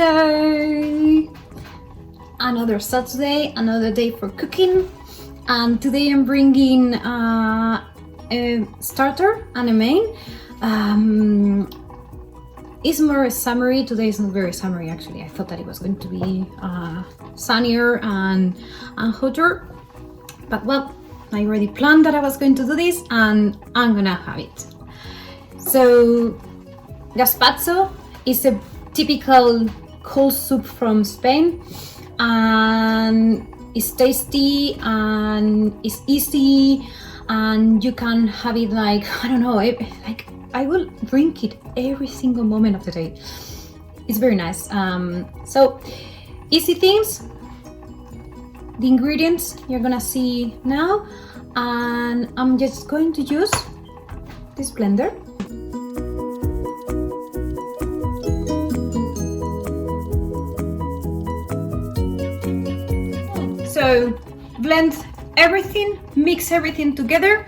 Hello! Another Saturday, another day for cooking, and today I'm bringing a starter and a main. It's more summery. Today is not very summery actually. I thought that it was going to be sunnier and hotter, but well, I already planned that I was going to do this and I'm gonna have it. So Gazpacho is a typical cold soup from Spain, and it's tasty and it's easy, and you can have it like, I don't know, like I will drink it every single moment of the day. It's very nice. So easy things, the ingredients you're gonna see now, and I'm just going to use this blender. So blend everything, mix everything together,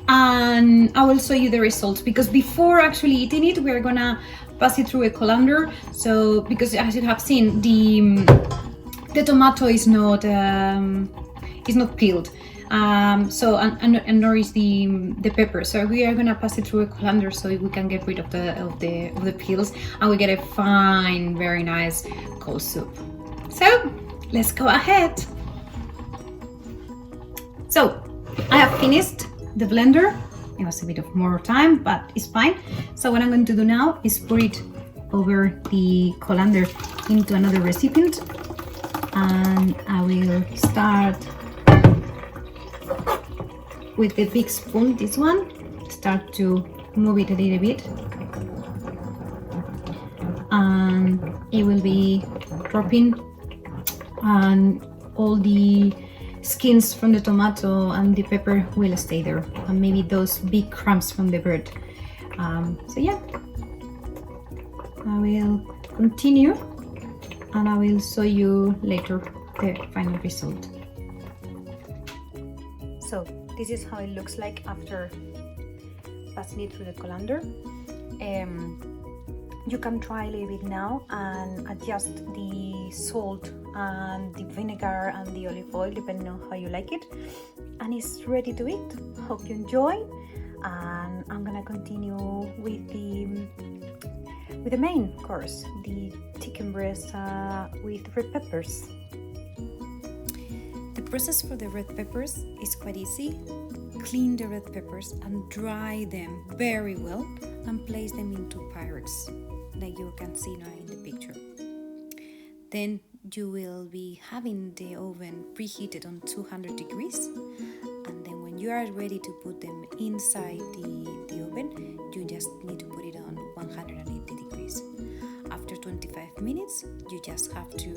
and I will show you the results, because before actually eating it we are gonna pass it through a colander. So because as you have seen, the tomato is not peeled, so and nor is the pepper. So we are gonna pass it through a colander so we can get rid of the peels, and we get a fine, very nice cold soup. So let's go ahead. So I have finished the blender. It was a bit of more time, but it's fine. So what I'm going to do now is put it over the colander into another recipient, and I will start with the big spoon, this one. Start to move it a little bit, and it will be dropping, and all the skins from the tomato and the pepper will stay there, and maybe those big crumbs from the bread. So yeah, I will continue and I will show you later the final result. So this is how it looks like after passing it through the colander. You can try a little bit now and adjust the salt and the vinegar and the olive oil depending on how you like it, and it's ready to eat. Hope you enjoy, and I'm gonna continue with the main course, the chicken breast with red peppers. The process for the red peppers is quite easy. Clean the red peppers and dry them very well and place them into pyrex, like you can see now in the picture. Then you will be having the oven preheated on 200 degrees, and then when you are ready to put them inside the oven, you just need to put it on 180 degrees. After 25 minutes, you just have to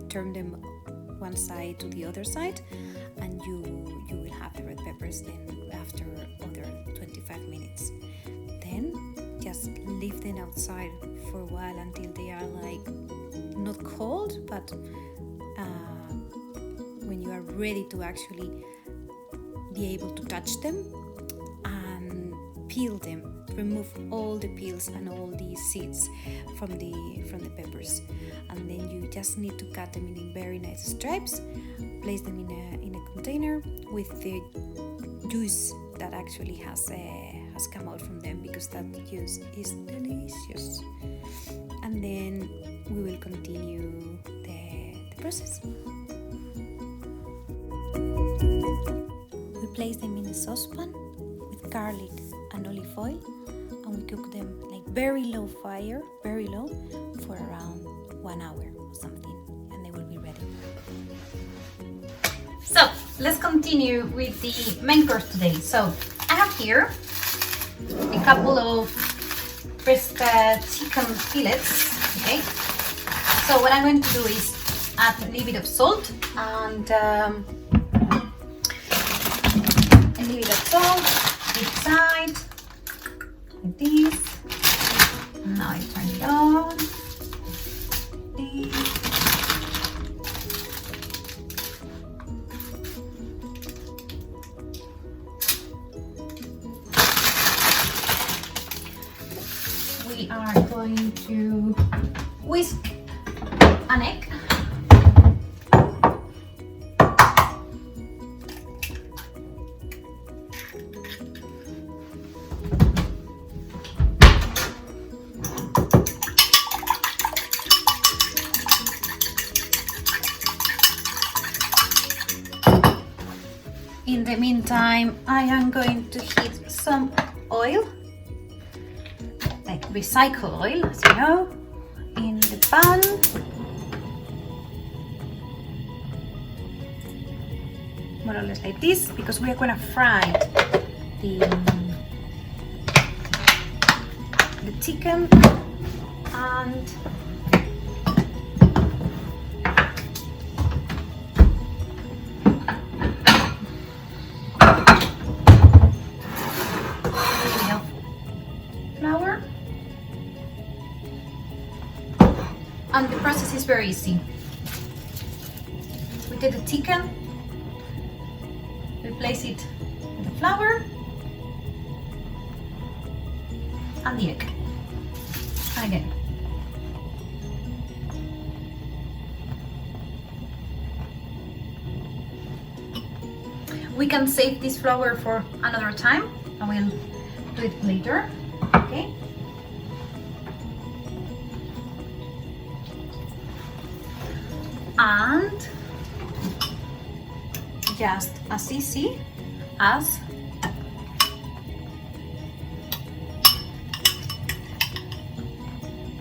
turn them one side to the other side, and you will have the red peppers then after other 25 minutes. Then just leave them outside for a while until they are like not cold, but when you are ready to actually be able to touch them, and peel them, remove all the peels and all the seeds from the peppers, and then you just need to cut them in very nice stripes, place them in a container with the juice that actually has come out from them, because that juice is delicious. And then we will continue the process. We place them in a saucepan with garlic and olive oil, and we cook them like very low fire, very low, for around 1 hour or something, and they will be ready. So let's continue with the main course today. So I have here a couple of pressed chicken fillets. Okay, so what I'm going to do is add a little bit of salt and a little bit of salt inside, like this. Now I turn it on. We are going going to whisk an egg. In the meantime, I am going to heat some oil, like recycled oil, as you know, in the pan. More or less like this, because we are going to fry the chicken and flour. And the process is very easy. We take the chicken, we place it in the flour and the egg. And again. We can save this flour for another time. I will do it later. Okay. And just as easy as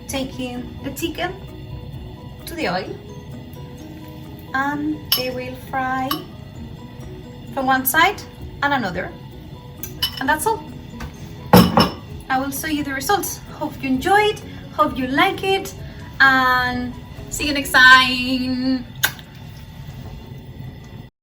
taking the chicken to the oil, and they will fry from one side and another, and that's all. I will show you the results. Hope you enjoyed, hope you like it, and see you next time.